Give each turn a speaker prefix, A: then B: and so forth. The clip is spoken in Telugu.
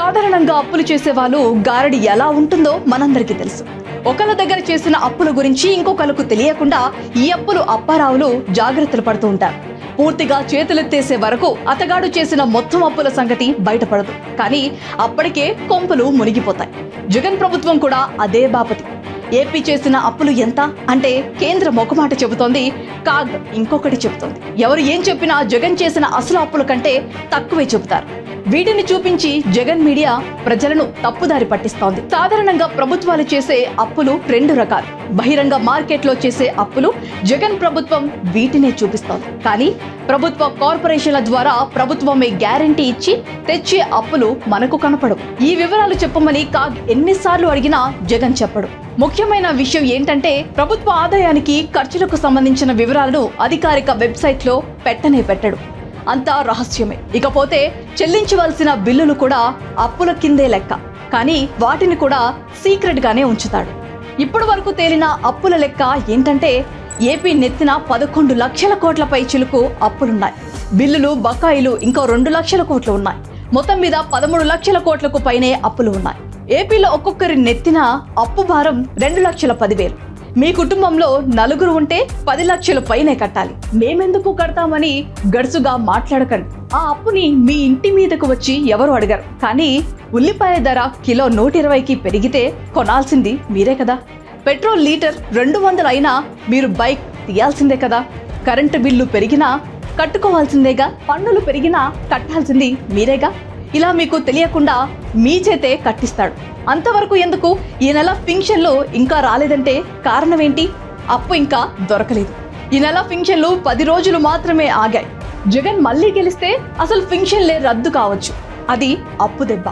A: సాధారణంగా అప్పులు చేసే వాళ్ళు గారడి ఎలా ఉంటుందో మనందరికీ తెలుసు. ఒకళ్ళ దగ్గర చేసిన అప్పుల గురించి ఇంకొకళ్ళకు తెలియకుండా ఈ అప్పులు అప్పారావులు జాగ్రత్తలు పడుతూ ఉంటారు. పూర్తిగా చేతులెత్తేసే వరకు అతగాడు చేసిన మొత్తం అప్పుల సంగతి బయటపడదు. కానీ అప్పటికే కొంపలు మునిగిపోతాయి. జగన్ ప్రభుత్వం కూడా అదే బాపతి. ఏపీ చేసిన అప్పులు ఎంత అంటే కేంద్రం ఒక మాట చెబుతోంది, కాగ్ ఇంకొకటి చెబుతోంది. ఎవరు ఏం చెప్పినా జగన్ చేసిన అసలు అప్పుల కంటే తక్కువే చెబుతారు. వీటిని చూపించి జగన్ మీడియా ప్రజలను తప్పుదారి పట్టిస్తోంది. సాధారణంగా ప్రభుత్వాలు చేసే అప్పులు రెండు రకాలు. బహిరంగ మార్కెట్లో చేసే అప్పులు జగన్ ప్రభుత్వం వీటినే చూపిస్తోంది. కానీ ప్రభుత్వ కార్పొరేషన్ల ద్వారా ప్రభుత్వమే గ్యారంటీ ఇచ్చి తెచ్చే అప్పులు మనకు కనపడవు. ఈ వివరాలు చెప్పమని కాగ్ ఎన్నిసార్లు అడిగినా జగన్ చెప్పడు. ముఖ్యమైన విషయం ఏంటంటే ప్రభుత్వ ఆదాయానికి ఖర్చులకు సంబంధించిన వివరాలను అధికారిక వెబ్సైట్లో పెట్టడు. అంతా రహస్యమే. ఇకపోతే చెల్లించవలసిన బిల్లులు కూడా అప్పుల కిందే లెక్క. కానీ వాటిని కూడా సీక్రెట్ గానే ఉంచుతాడు. ఇప్పటి వరకు తేలిన అప్పుల లెక్క ఏంటంటే ఏపీ నెత్తిన 11 లక్షల కోట్ల పై చిలుకు అప్పులున్నాయి. బిల్లులు బకాయిలు ఇంకో 2 లక్షల కోట్లు ఉన్నాయి. మొత్తం మీద 13 లక్షల కోట్లకు పైనే అప్పులు ఉన్నాయి. ఏపీలో ఒక్కొక్కరి నెత్తిన అప్పు భారం 2,10,000. మీ కుటుంబంలో నలుగురు ఉంటే 10 లక్షల పైనే కట్టాలి. మేమెందుకు కడతామని గడుసుగా మాట్లాడకండి. ఆ అప్పుని మీ ఇంటి మీదకు వచ్చి ఎవరు అడగరు. కానీ ఉల్లిపాయ ధర కిలో 120కి పెరిగితే కొనాల్సింది మీరే కదా. పెట్రోల్ లీటర్ 200 అయినా మీరు బైక్ తీయాల్సిందే కదా. కరెంటు బిల్లు పెరిగినా కట్టుకోవాల్సిందేగా. పన్నులు పెరిగినా కట్టాల్సింది మీరేగా. ఇలా మీకు తెలియకుండా మీ చేతే కట్టిస్తాడు. అంతవరకు ఎందుకు? ఈ నెల పింఛన్లు ఇంకా రాలేదంటే కారణం ఏంటి? అప్పు ఇంకా దొరకలేదు. ఈ నెల పింఛన్లు 10 రోజులు మాత్రమే ఆగాయి. జగన్ మళ్ళీ గెలిస్తే అసలు పింఛన్లే రద్దు కావచ్చు. అది అప్పు దెబ్బ.